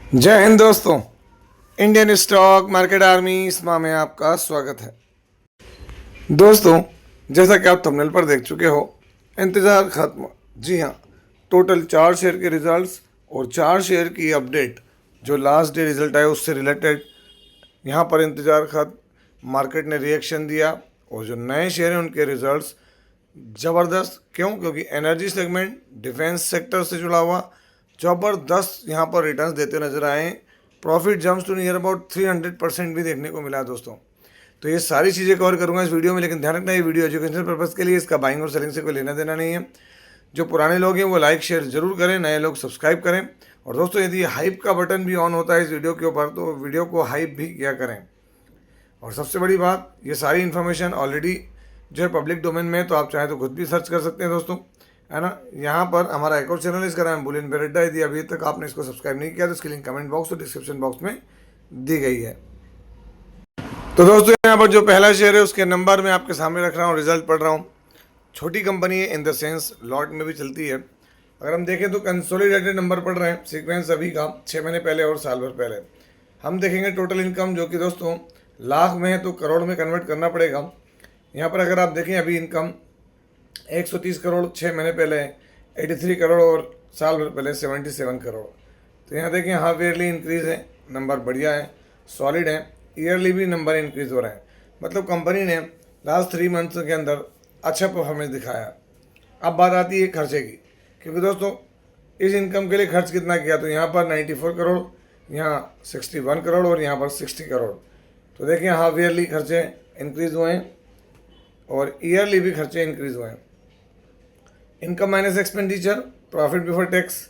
जय हिंद दोस्तों। Indian stock market army इसमा में आपका स्वागत है। दोस्तों, जैसा कि आप थंबनेल पर देख चुके हो, इंतज़ार खत्म। जी हाँ, टोटल 4 शेयर के रिजल्ट्स और 4 शेयर की अपडेट जो लास्ट डे रिजल्ट आया उससे रिलेटेड यहाँ पर इंतज़ार खत्म। मार्केट ने रिएक्शन दिया और जो नए शेयर हैं उनके रिजल्ट्स ज़बरदस्त। क्यों? क्योंकि एनर्जी सेगमेंट डिफेंस सेक्टर से जुड़ा हुआ ज़बरदस्त यहाँ पर रिटर्न्स देते नजर आए। Profit jumps to near about 300% भी देखने को मिला दोस्तों। तो ये सारी चीज़ें कवर करूंगा इस वीडियो में, लेकिन ध्यान रखना ये वीडियो एजुकेशनल पर्पज़ के लिए, इसका बाइंग और सेलिंग से कोई लेना देना नहीं है। जो पुराने लोग हैं वो लाइक शेयर जरूर करें, नए लोग सब्सक्राइब करें। और दोस्तों, यदि हाइप का बटन भी ऑन होता है इस वीडियो के ऊपर तो वीडियो को हाइप भी किया करें। और सबसे बड़ी बात, ये सारी इन्फॉर्मेशन ऑलरेडी जो है पब्लिक डोमेन में है, तो आप चाहें तो खुद भी सर्च कर सकते हैं दोस्तों, है ना। यहाँ पर हमारा एक और चैनल है, इसका नाम बुलियन बेरेटा। यदि अभी तक आपने इसको सब्सक्राइब नहीं किया तो इसकी लिंक कमेंट बॉक्स और डिस्क्रिप्शन बॉक्स में दी गई है। तो दोस्तों, यहाँ पर जो पहला शेयर है उसके नंबर मैं आपके सामने रख रहा हूँ, रिजल्ट पढ़ रहा हूँ। छोटी कंपनी है, इन द सेंस लॉट में भी चलती है। अगर हम देखें तो कंसोलिडेटेड नंबर पढ़ रहे हैं, सीक्वेंस अभी का 6 महीने पहले और साल भर पहले। हम देखेंगे टोटल इनकम, जो कि दोस्तों लाख में है तो करोड़ में कन्वर्ट करना पड़ेगा। यहाँ पर अगर आप देखें अभी इनकम 130 करोड़ 6 महीने पहले, 83 करोड़ और साल भर पहले 77 करोड़। तो यहाँ देखें हाफ ईयरली इंक्रीज़ है, नंबर बढ़िया है, सॉलिड है। ईयरली भी नंबर इंक्रीज़ हो रहे हैं, मतलब कंपनी ने लास्ट 3 मंथ्स के अंदर अच्छा परफॉर्मेंस दिखाया। अब बात आती है खर्चे की, क्योंकि दोस्तों इस इनकम के लिए खर्च कितना किया, तो यहाँ पर 94 करोड़, यहाँ 61 करोड़ और यहाँ पर 60 करोड़। तो देखिए हाफ ईयरली खर्चे इंक्रीज़ हुए हैं और ईयरली भी खर्चे इंक्रीज़ हुए हैं। Income minus expenditure, profit before tax,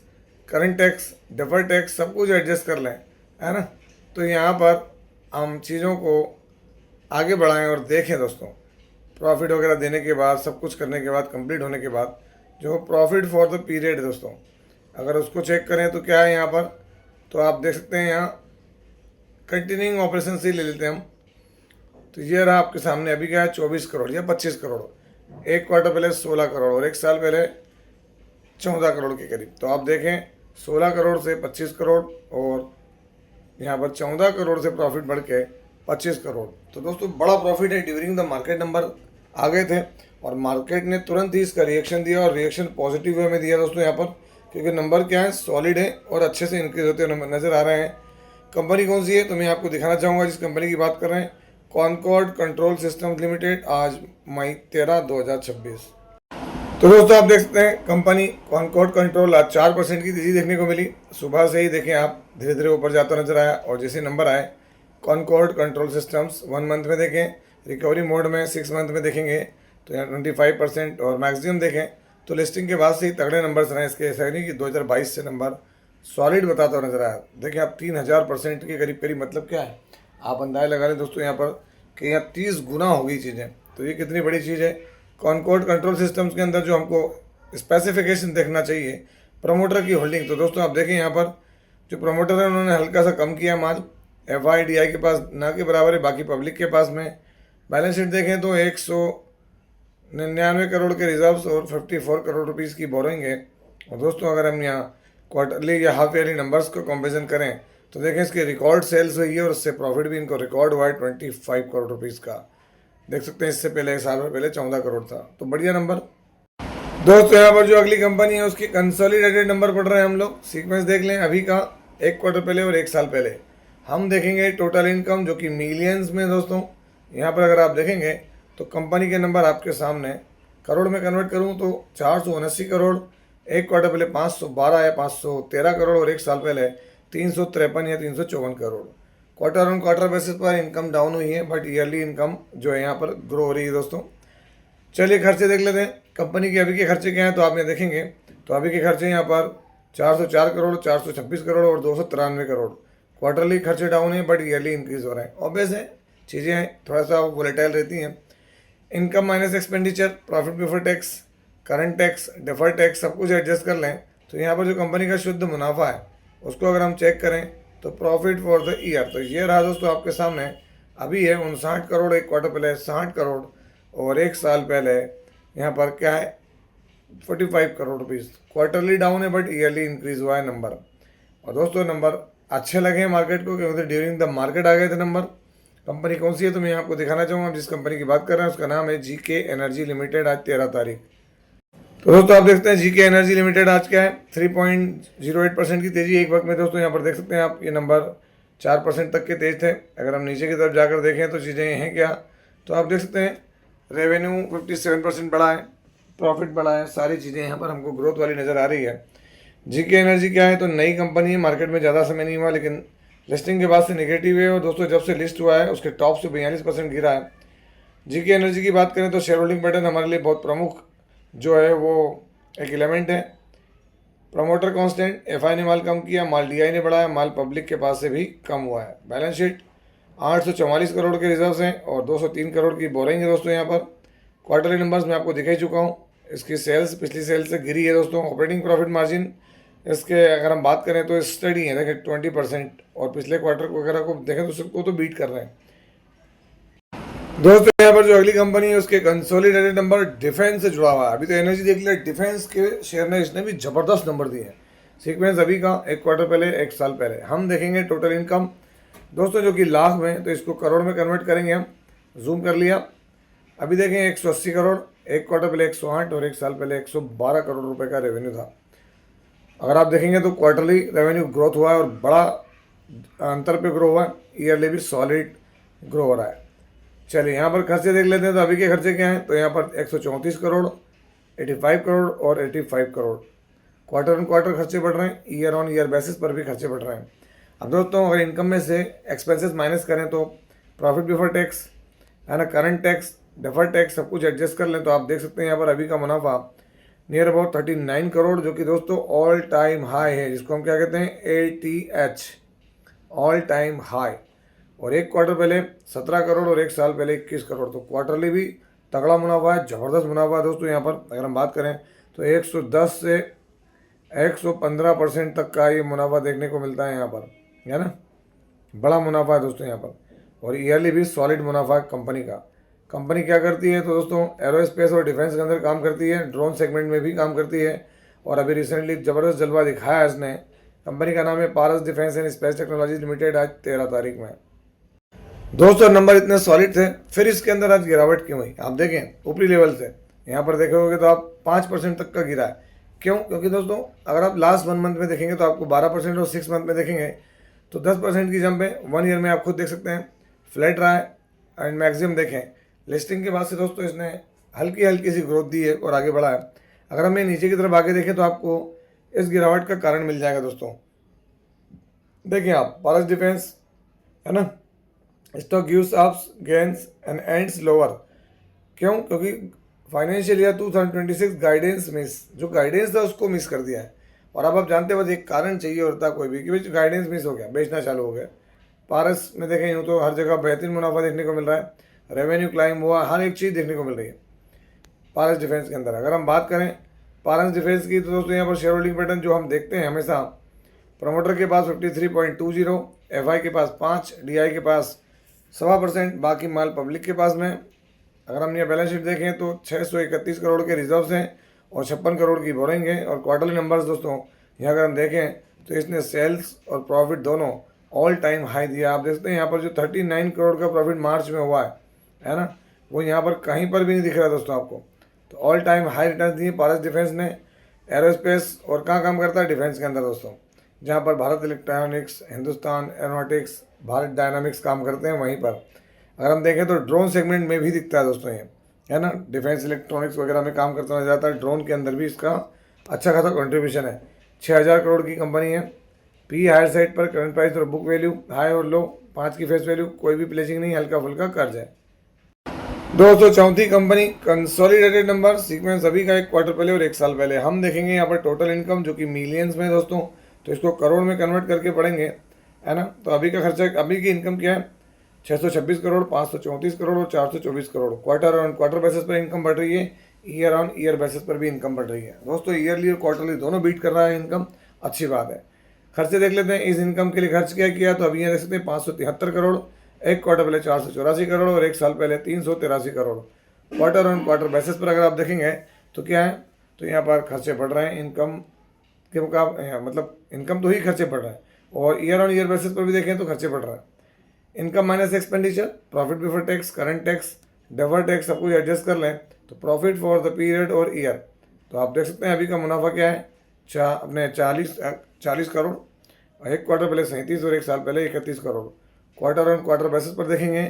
current tax, deferred tax, सब कुछ एडजस्ट कर लें, है ना। तो यहाँ पर हम चीज़ों को आगे बढ़ाएं और देखें दोस्तों। प्रॉफिट वगैरह देने के बाद, सब कुछ करने के बाद, कंप्लीट होने के बाद, जो प्रॉफिट फॉर द पीरियड है दोस्तों, अगर उसको चेक करें तो क्या है यहाँ पर, तो आप देख सकते हैं यहाँ कंटिन्यूइंग ऑपरेशन से ले लेते हैं हम। तो ये रहा आपके सामने, अभी क्या है 24 करोड़ या 25 करोड़। एक क्वार्टर पहले 16 करोड़ और एक साल पहले 14 करोड़ के करीब। तो आप देखें 16 करोड़ से 25 करोड़ और यहाँ पर 14 करोड़ से प्रॉफिट बढ़ के 25 करोड़। तो दोस्तों बड़ा प्रॉफिट है। ड्यूरिंग द मार्केट नंबर आ गए थे और मार्केट ने तुरंत ही इसका रिएक्शन दिया और रिएक्शन पॉजिटिव वे में दिया दोस्तों यहाँ पर, क्योंकि नंबर क्या है, सॉलिड है और अच्छे से इंक्रीज होते हुए नज़र आ रहे हैं। कंपनी कौन सी है तो मैं आपको दिखाना चाहूँगा जिस कंपनी की बात कर रहे हैं, कॉनकॉर्ड कंट्रोल सिस्टम्स लिमिटेड। आज मई 13, 2026। तो दोस्तों आप देख सकते हैं कंपनी कॉनकॉर्ड कंट्रोल आज 4% की तेजी देखने को मिली। सुबह से ही देखें आप, धीरे धीरे ऊपर जाता नजर आया और जैसे नंबर आए कॉनकॉर्ड कंट्रोल सिस्टम्स 1 मंथ में देखें रिकवरी मोड में, 6 मंथ में देखेंगे तो यहाँ 25% और मैक्सिमम देखें तो लिस्टिंग के बाद से ही तगड़े नंबर्स रहे इसके। ऐसा नहीं कि 2022 से नंबर सॉलिड बताता हुआ नजर आया। देखिए आप 3000% के करीब करीब, मतलब क्या है आप अंदाजा लगा लें दोस्तों यहाँ पर कि यहाँ 30 गुना हो गई चीज़ें। तो ये कितनी बड़ी चीज़ है। कॉनकॉर्ड कंट्रोल सिस्टम्स के अंदर जो हमको स्पेसिफिकेशन देखना चाहिए, प्रमोटर की होल्डिंग, तो दोस्तों आप देखें यहाँ पर जो प्रमोटर है उन्होंने हल्का सा कम किया माल। FIDI के पास ना के बराबर है, बाकी पब्लिक के पास में। बैलेंस शीट देखें तो 199 करोड़ के रिजर्व्स और 54 करोड़ रुपीज़ की बोरोइंग है। और दोस्तों अगर हम यहाँ क्वार्टरली या हाफ ईयरली नंबर्स को कंपेरिजन करें तो देखें इसके रिकॉर्ड सेल्स हुई है और उससे प्रॉफिट भी इनको रिकॉर्ड हुआ है 25 करोड़ रुपीज़ का। देख सकते हैं इससे पहले एक साल पहले 14 करोड़ था, तो बढ़िया नंबर। दोस्तों यहाँ पर जो अगली कंपनी है उसकी कंसोलिडेटेड नंबर पढ़ रहे हैं हम लोग। सीक्वेंस देख लें अभी का, एक क्वार्टर पहले और एक साल पहले। हम देखेंगे टोटल इनकम जो कि मिलियंस में दोस्तों। यहाँ पर अगर आप देखेंगे तो कंपनी के नंबर आपके सामने, करोड़ में कन्वर्ट करूँ तो 479 करोड़, एक क्वार्टर पहले 512 या 513 करोड़ और एक साल पहले 353 या 354 crore. Quarter on quarter basis पर इनकम डाउन हुई है, बट ईयरली इनकम जो है यहाँ पर ग्रो हो रही है दोस्तों। चलिए खर्चे देख लेते हैं कंपनी के अभी के खर्चे क्या हैं। तो आप ये देखेंगे तो अभी के खर्चे यहाँ पर 404 करोड़, 426 करोड़ और 293 करोड़। क्वार्टरली खर्चे डाउन है बट ईयरली इंक्रीज हो रहे हैं। ऑब्वियस है, चीज़ें थोड़ा सा वोलेटाइल रहती हैं। Income minus expenditure, profit before tax, current tax, deferred tax, सब कुछ एडजस्ट कर लें तो यहाँ पर जो कंपनी का शुद्ध मुनाफा है उसको अगर हम चेक करें तो प्रॉफिट फॉर द ईयर, तो ये रहा दोस्तों आपके सामने। अभी है 59 करोड़, एक क्वार्टर पहले 60 करोड़ और एक साल पहले यहाँ पर क्या है 45 करोड़ रुपीज़। क्वार्टरली डाउन है बट ईयरली इंक्रीज हुआ है नंबर। और दोस्तों नंबर अच्छे लगे मार्केट को, क्योंकि ड्यूरिंग द मार्केट आ गए थे नंबर। कंपनी कौन सी है तो मैं आपको दिखाना चाहूँगा। जिस कंपनी की बात कर रहे हैं उसका नाम है जीके एनर्जी लिमिटेड। आज 13 तारीख। तो दोस्तों आप देखते हैं जीके एनर्जी लिमिटेड आज क्या है, 3.08% की तेजी एक वक्त में। दोस्तों यहाँ पर देख सकते हैं आप, ये नंबर 4% तक के तेज थे। अगर हम नीचे की तरफ जाकर देखें तो चीज़ें हैं क्या, तो आप देख सकते हैं रेवेन्यू 57% बढ़ा है, प्रॉफिट बढ़ा है, सारी चीज़ें यहाँ पर हमको ग्रोथ वाली नज़र आ रही है। जीके एनर्जी क्या है तो नई कंपनी है, मार्केट में ज़्यादा समय नहीं हुआ, लेकिन लिस्टिंग के बाद से नेगेटिव है। और दोस्तों जब से लिस्ट हुआ है उसके टॉप से 42% गिरा है। जीके एनर्जी की बात करें तो शेयर होल्डिंग पैटर्न हमारे लिए बहुत प्रमुख जो है वो एक एलिमेंट है। प्रमोटर कांस्टेंट, एफआई ने माल कम किया, माल डीआई ने बढ़ाया, माल पब्लिक के पास से भी कम हुआ है। बैलेंस शीट 844 करोड़ के रिजर्व्स हैं और 203 करोड़ की बोरिंग है। दोस्तों यहाँ पर क्वार्टरली नंबर्स मैं आपको दिखा ही चुका हूँ। इसकी सेल्स पिछली सेल्स से गिरी है दोस्तों। ऑपरेटिंग प्रॉफिट मार्जिन इसके अगर हम बात करें तो स्टडी है, देखें 20%, और पिछले क्वार्टर वगैरह को देखें तो सबको तो बीट कर रहे हैं। दोस्तों यहाँ पर जो अगली कंपनी है उसके कंसोलिडेटेड नंबर डिफेंस से जुड़ा हुआ है। अभी तो एनर्जी देख लिया, डिफेंस के शेयर ने इसने भी जबरदस्त नंबर दिए हैं। सीक्वेंस अभी का एक क्वार्टर पहले, एक साल पहले। हम देखेंगे टोटल इनकम दोस्तों जो कि लाख में, तो इसको करोड़ में कन्वर्ट करेंगे हम। जूम कर लिया, अभी देखें 180 करोड़, एक क्वार्टर पहले 108 और एक साल पहले 112 करोड़ रुपए का रेवेन्यू था। अगर आप देखेंगे तो क्वार्टरली रेवेन्यू ग्रोथ हुआ है और बड़ा अंतर पे ग्रो हुआ है। ईयरली भी सॉलिड ग्रो हो रहा है। चलिए यहाँ पर खर्चे देख लेते हैं। तो अभी के खर्चे क्या हैं, तो यहाँ पर 134 करोड़, 85 करोड़ और 85 करोड़। क्वार्टर ऑन क्वार्टर खर्चे बढ़ रहे हैं, ईयर ऑन ईयर बेसिस पर भी खर्चे बढ़ रहे हैं। अब दोस्तों अगर इनकम में से एक्सपेंसेस माइनस करें तो प्रॉफिट बिफोर टैक्स है ना, करंट टैक्स, डेफर्ड टैक्स, सब कुछ एडजस्ट कर लें तो आप देख सकते हैं यहाँ पर अभी का मुनाफा नियर अबाउट 39 करोड़, जो कि दोस्तों ऑल टाइम हाई है, जिसको हम क्या कहते हैं ATH, ऑल टाइम हाई। और एक क्वार्टर पहले 17 करोड़ और एक साल पहले 21 करोड़। तो क्वार्टरली भी तगड़ा मुनाफा है, ज़बरदस्त मुनाफा है दोस्तों। यहाँ पर अगर हम बात करें तो 110 से 115% तक का ये मुनाफा देखने को मिलता है यहाँ पर, है ना। बड़ा मुनाफा है दोस्तों यहाँ पर। और ईयरली भी सॉलिड मुनाफा है कंपनी का। कंपनी क्या करती है तो दोस्तों एरोस्पेस और डिफेंस के अंदर काम करती है, ड्रोन सेगमेंट में भी काम करती है। और अभी रिसेंटली ज़बरदस्त जलवा दिखाया है इसने। कंपनी का नाम है Paras defence and space technologies limited. आज 13 तारीख में दोस्तों नंबर इतने सॉलिड थे, फिर इसके अंदर आज गिरावट क्यों हुई आप देखें। ऊपरी लेवल से यहाँ पर देखोगे तो आप 5% तक का गिरा है। क्यों, क्योंकि दोस्तों अगर आप लास्ट 1 मंथ में देखेंगे तो आपको 12%, और 6 मंथ में देखेंगे तो 10% की जंप है। 1 ईयर में आप खुद देख सकते हैं फ्लैट रहा है। एंड मैक्सिमम देखें लिस्टिंग के बाद से दोस्तों इसने हल्की हल्की सी ग्रोथ दी है और आगे बढ़ा है। अगर हम ये नीचे की तरफ आगे देखें तो आपको इस गिरावट का कारण मिल जाएगा दोस्तों। देखिए आप पारस डिफेंस है ना, stock gives ups gains and ends lower. क्यों, क्योंकि फाइनेंशियल ईयर 2026 गाइडेंस मिस, जो गाइडेंस था उसको मिस कर दिया है। और अब आप जानते हो एक कारण चाहिए होता कोई भी कि भाई गाइडेंस मिस हो गया, बेचना चालू हो गया। पारस में देखें यूँ तो हर जगह बेहतरीन मुनाफा देखने को मिल रहा है, रेवेन्यू क्लाइम हुआ, हर एक चीज़ देखने को मिल रही है पारस डिफेंस के अंदर। अगर हम बात करें पारस डिफेंस की तो दोस्तों यहाँ पर शेयर होल्डिंग पैटर्न जो हम देखते हैं हमेशा, प्रमोटर के पास 53.20, एफआई के पास 5, डीआई के पास 1.25%, बाकी माल पब्लिक के पास में। अगर हम ये बैलेंस शीट देखें तो 631 करोड़ के रिजर्व्स हैं और 56 करोड़ की बोरिंग है। और क्वार्टरली नंबर्स दोस्तों यहाँ अगर हम देखें तो इसने सेल्स और प्रॉफिट दोनों ऑल टाइम हाई दिया। आप देखते हैं यहाँ पर जो 39 करोड़ का प्रॉफिट मार्च में हुआ है ना, वो यहाँ पर कहीं पर भी नहीं दिख रहा दोस्तों आपको। तो ऑल टाइम हाई रिटर्न दिए पारस डिफेंस ने। एरोस्पेस और कहाँ काम करता है, डिफेंस के अंदर दोस्तों, जहाँ पर Bharat electronics, Hindustan aeronautics, Bharat dynamics काम करते हैं वहीं पर। अगर हम देखें तो ड्रोन सेगमेंट में भी दिखता है दोस्तों ये, है ना, डिफेंस इलेक्ट्रॉनिक्स वगैरह में काम करता नजर आता है। ड्रोन के अंदर भी इसका अच्छा खासा कंट्रीब्यूशन है। 6000 करोड़ की कंपनी है। पी हायर साइड पर, करंट प्राइस और बुक वैल्यू हाई और लो, 5 की फेस वैल्यू, कोई भी प्लेसिंग नहीं, हल्का फुल्का कर्ज है। दोस्तों चौथी कंपनी कंसोलिडेटेड नंबर, सीक्वेंस अभी का एक क्वार्टर पहले और एक साल पहले। हम देखेंगे यहाँ पर टोटल इनकम जो कि मिलियंस में दोस्तों, तो इसको करोड़ में कन्वर्ट करके पढ़ेंगे, है ना। तो अभी का खर्चा, अभी की इनकम क्या है, 626 करोड़, 534 करोड़ और 424 crore. Quarter on quarter basis पर इनकम बढ़ रही है, ईयर ऑन ईयर बेसिस पर भी इनकम बढ़ रही है दोस्तों। ईयरली और क्वार्टरली दोनों बीट कर रहा है इनकम, अच्छी बात है। खर्चे देख लेते हैं, इस इनकम के लिए खर्च क्या किया, तो अभी यहाँ देख सकते हैं 573 करोड़, एक क्वार्टर पहले 484 करोड़ और एक साल पहले 383 crore. Quarter on quarter basis पर अगर आप देखेंगे तो क्या है, तो यहाँ पर खर्चे बढ़ रहे हैं इनकम के मुकाबले, मतलब इनकम तो ही खर्चे बढ़ रहे हैं, और ईयर ऑन ईयर बेसिस पर भी देखें तो खर्चे बढ़ रहा है। Income minus expenditure, profit before tax, current tax, deferred tax सब कुछ एडजस्ट कर लें तो प्रॉफिट फॉर द पीरियड और ईयर, तो आप देख सकते हैं अभी का मुनाफा क्या है, अपने 40 करोड़, और एक क्वार्टर पहले 37 और एक साल पहले 31 crore. Quarter on quarter basis पर देखेंगे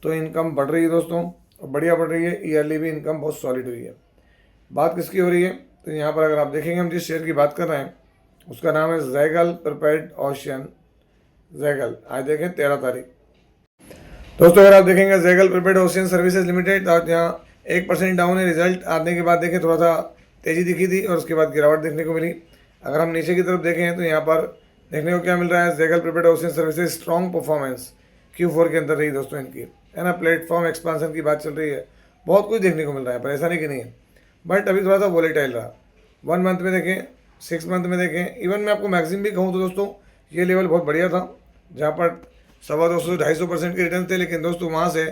तो इनकम बढ़ रही है दोस्तों, और बढ़िया बढ़ रही है। ईयरली भी इनकम बहुत सॉलिड हुई है। बात किसकी हो रही है, तो यहाँ पर अगर आप देखेंगे हम जिस शेयर की बात कर रहे हैं उसका नाम है जैगल प्रिपेयर्ड ओशियन जैगल। आज देखें 13 तारीख। दोस्तों अगर आप देखेंगे Zaggle prepared ocean services limited, तो यहाँ 1% डाउन है। रिजल्ट आने के बाद देखें थोड़ा सा तेज़ी दिखी थी और उसके बाद गिरावट देखने को मिली। अगर हम नीचे की तरफ देखें तो यहाँ पर देखने को क्या मिल रहा है, Zaggle prepared ocean services strong performance Q4 के अंदर रही दोस्तों इनकी, है ना। प्लेटफॉर्म एक्सपांसन की बात चल रही है, बहुत कुछ देखने को मिल रहा है, पर ऐसा नहीं कि नहीं है, बट अभी थोड़ा सा वोलेटाइल रहा। 1 मंथ में देखें, 6 मंथ में देखें, इवन मैं आपको मैक्सिमम भी कहूँ तो दोस्तों ये लेवल बहुत बढ़िया था, जहाँ पर 250-250% के रिटर्न थे। लेकिन दोस्तों वहाँ से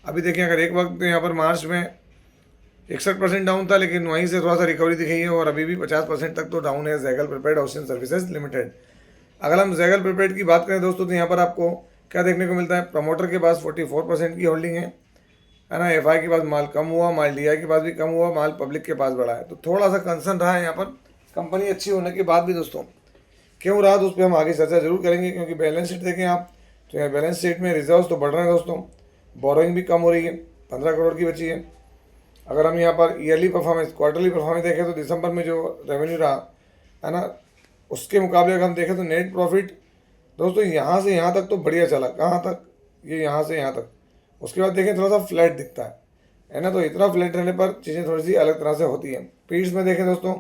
अभी देखें, अगर एक वक्त यहाँ पर मार्च में 61% डाउन था, लेकिन वहीं से थोड़ा सा रिकवरी दिखाई है और अभी भी 50% तक तो डाउन है Zaggle prepared ocean services limited. अगर हम जैगल प्रिपेयर्ड की बात करें दोस्तों, तो यहाँ पर आपको क्या देखने को मिलता है, प्रमोटर के पास 44% की होल्डिंग है ना। FI के पास माल कम हुआ, माल DI के पास भी कम हुआ, माल पब्लिक के पास बढ़ा है, तो थोड़ा सा कंसर्न रहा है यहाँ पर कंपनी अच्छी होने के बाद भी दोस्तों। क्यों रहा तो उस पर हम आगे चर्चा जरूर करेंगे, क्योंकि बैलेंस शीट देखें आप तो यहाँ बैलेंस शीट में रिजर्व्स तो बढ़ रहे हैं दोस्तों, बोरोइंग भी कम हो रही है, 15 करोड़ की बची है। अगर हम यहाँ पर ईयरली परफॉर्मेंस, क्वार्टरली परफॉर्मेंस देखें तो दिसंबर में जो रेवेन्यू रहा है ना, उसके मुकाबले अगर हम देखें तो नेट प्रॉफिट दोस्तों यहाँ से यहाँ तक तो बढ़िया चला। कहाँ तक, ये यहाँ से यहाँ तक। उसके बाद देखें थोड़ा सा फ्लैट दिखता है ना, तो इतना फ्लैट रहने पर चीज़ें थोड़ी सी अलग तरह से होती हैं। पीड्स में देखें दोस्तों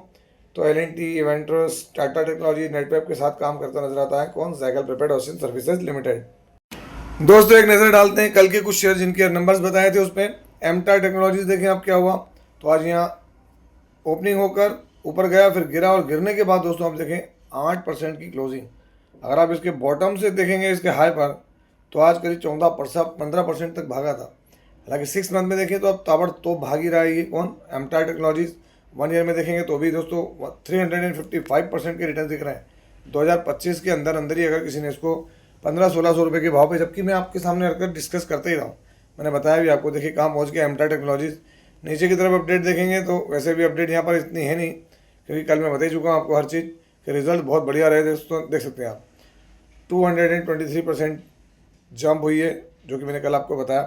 तो L&T, इवेंट्रस, टाटा टेक्नोलॉजी, नेटवेब के साथ काम करता नजर आता है कौन, Zaggle prepared ocean services limited. दोस्तों एक नज़र डालते हैं कल के कुछ शेयर जिनके नंबर्स बताए थे उस पर। एमटा टेक्नोलॉजीज देखें आप क्या हुआ, तो आज यहाँ ओपनिंग होकर ऊपर गया, फिर गिरा, और गिरने के बाद दोस्तों आप देखें 8% की क्लोजिंग। अगर आप इसके बॉटम से देखेंगे इसके हाई पर, तो आज करीब 14-15% तक भागा था। हालांकि 6 मंथ में देखें तो अब ताबड़तोड़ भाग ही रहा है ये कौन, एमटा टेक्नोलॉजीज। 1 ईयर में देखेंगे तो भी दोस्तों 355% के रिटर्न दिख रहे हैं 2025 के अंदर अंदर ही। अगर किसी ने इसको 1500-1600 रुपये के भाव पे, जबकि मैं आपके सामने रखकर डिस्कस करते ही रहा हूँ, मैंने बताया भी आपको, देखिए कहाँ पहुँच गया एमटा टेक्नोलॉजीज। नीचे की तरफ अपडेट देखेंगे तो वैसे भी अपडेट यहाँ पर इतनी है नहीं, क्योंकि कल मैं बता ही चुका हूँ आपको हर चीज़ कि रिजल्ट बहुत बढ़िया रहे दोस्तों। देख सकते हैं आप 223% जंप हुई है, जो कि मैंने कल आपको बताया।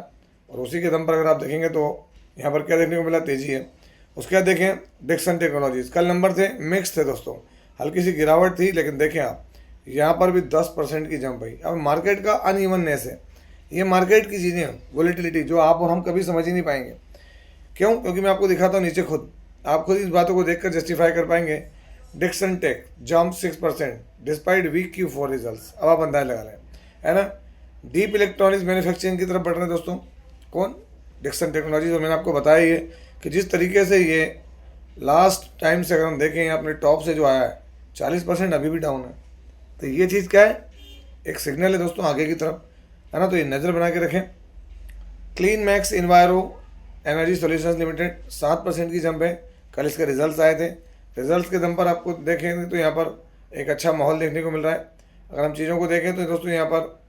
और उसी के दम पर अगर आप देखेंगे तो यहाँ पर क्या देखने को मिला, तेज़ी है। उसके बाद देखें डिक्सन टेक्नोलॉजीज, कल नंबर थे मिक्स थे दोस्तों, हल्की सी गिरावट थी, लेकिन देखें आप यहाँ पर भी 10% की जंप हुई। अब मार्केट का अनइवननेस है, ये मार्केट की चीज़ें हैं, वोलेटिलिटी, जो आप और हम कभी समझ ही नहीं पाएंगे। क्यों, क्योंकि मैं आपको दिखाता हूँ नीचे, खुद आप खुद इस बातों को देखकर जस्टिफाई कर पाएंगे। Dixon tech jump 6% despite weak Q4 results. अब आप अंदाज लगा लें, है ना। डीप इलेक्ट्रॉनिक्स मैन्युफैक्चरिंग की तरफ बढ़ रहे हैं दोस्तों कौन, डिक्सन टेक्नोलॉजीज। और मैंने आपको बताया ये कि जिस तरीके से ये लास्ट टाइम से अगर हम देखें अपने टॉप से जो आया है 40% अभी भी डाउन है, तो ये चीज़ क्या है, एक सिग्नल है दोस्तों आगे की तरफ, है ना। तो ये नज़र बना के रखें। Clean max इन्वायरो energy solutions limited 7% की जंप है, कल इसके रिजल्ट्स आए थे। रिजल्ट्स के दम पर आपको देखेंगे तो यहाँ पर एक अच्छा माहौल देखने को मिल रहा है। अगर हम चीज़ों को देखें तो दोस्तों यहाँ पर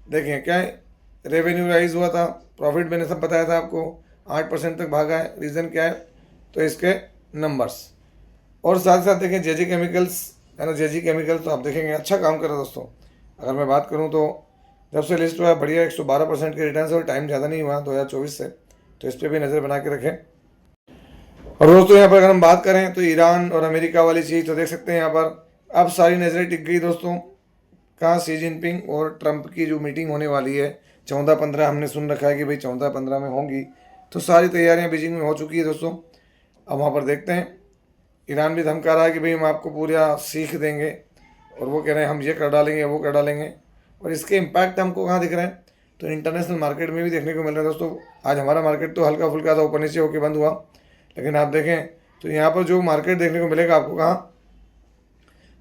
देखें क्या है, रेवेन्यू राइज हुआ था, प्रॉफिट मैंने सब बताया था आपको, 8% तक भागा है। रीज़न क्या है, तो इसके नंबर्स। और साथ साथ देखें JG केमिकल्स, है ना, JG केमिकल्स तो आप देखेंगे अच्छा काम कर रहा है दोस्तों। अगर मैं बात करूँ तो जब से लिस्ट हुआ है बढ़िया 112% के रिटर्न से, और टाइम ज़्यादा नहीं हुआ 2024 से, तो इस पर भी नज़र बना के रखें। और दोस्तों यहाँ पर अगर हम बात करें तो ईरान और अमेरिका वाली चीज़ तो देख सकते हैं यहाँ पर अब सारी नज़रें टिक गई दोस्तों। कहाँ, शी जिनपिंग और ट्रंप की जो मीटिंग होने वाली है 14-15, हमने सुन रखा है कि भाई 14-15 में होंगी, तो सारी तैयारियाँ बीजिंग में हो चुकी है दोस्तों। अब वहाँ पर देखते हैं, ईरान भी धमका रहा है कि भाई हम आपको पूरा सीख देंगे, और वो कह रहे हैं हम ये कर डालेंगे वो कर डालेंगे। और इसके इम्पैक्ट हमको कहाँ दिख रहे हैं, तो इंटरनेशनल मार्केट में भी देखने को मिल रहा है दोस्तों। आज हमारा मार्केट तो हल्का फुल्का था, ऊपर नीचे होकर बंद हुआ, लेकिन आप देखें तो यहाँ पर जो मार्केट देखने को मिलेगा आपको कहाँ,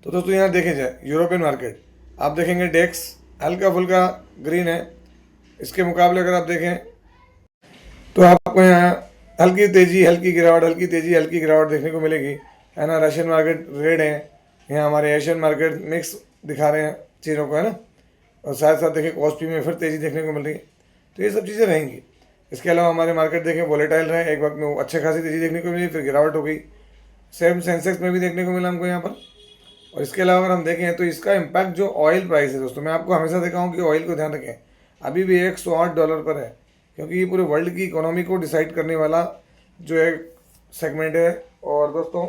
तो दोस्तों यहाँ देखें जाए यूरोपियन मार्केट, आप देखेंगे डेक्स हल्का फुल्का ग्रीन है। इसके मुकाबले अगर आप देखें तो आपको यहाँ हल्की तेज़ी हल्की गिरावट, हल्की तेज़ी हल्की गिरावट देखने को मिलेगी, है ना। रशियन मार्केट रेड है, यहाँ हमारे एशियन मार्केट मिक्स दिखा रहे हैं, चीज़ों को, है ना। और साथ साथ देखिए कॉस्ट में फिर तेज़ी देखने को मिल रही है, तो ये सब चीज़ें रहेंगी। इसके अलावा हमारे मार्केट देखें वोलेटाइल रहे, एक वक्त में वो अच्छे खासी तेज़ी देखने को मिली, फिर गिरावट हो गई। सेम सेंसेक्स में भी देखने को मिला हमको यहाँ पर। और इसके अलावा अगर हम देखें तो इसका इम्पैक्ट जो ऑयल प्राइस है दोस्तों, मैं आपको हमेशा देखा हूँ कि ऑयल को ध्यान रखें, अभी भी $108 पर है, क्योंकि ये पूरे वर्ल्ड की इकोनॉमी को डिसाइड करने वाला जो एक सेगमेंट है। और दोस्तों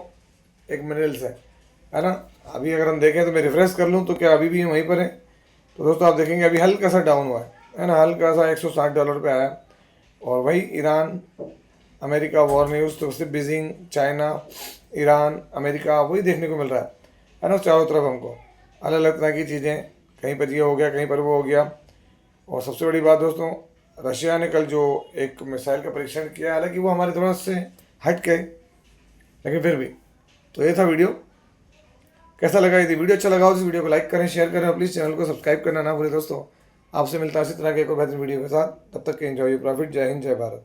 एक मिनरल्स है ना। अभी अगर हम देखें तो मैं रिफ्रेश कर लूँ तो क्या अभी भी वहीं पर है। तो दोस्तों आप देखेंगे अभी हल्का सा डाउन हुआ है ना, हल्का सा $160 पे आया। और वही ईरान अमेरिका वॉर न्यूज़, तो उससे बीजिंग, चाइना, ईरान, अमेरिका, वही देखने को मिल रहा है ना। चारों तरफ हमको अलग अलग तरह की चीज़ें, कहीं पर ये हो गया, कहीं पर वो हो गया। और सबसे बड़ी बात दोस्तों, रशिया ने कल जो एक मिसाइल का परीक्षण किया, हालांकि वो हमारे थोड़ा से हट गए, लेकिन फिर भी। तो ये था वीडियो, कैसा लगा? यदि वीडियो अच्छा लगा हो तो इस वीडियो को लाइक करें, शेयर करें और प्लीज़ चैनल को सब्सक्राइब करना ना भूलें दोस्तों। आपसे मिलता है इसी तरह के एक और बेहतरीन वीडियो के साथ, तब तक के एंजॉय योर प्रॉफिट। जय हिंद, जय भारत।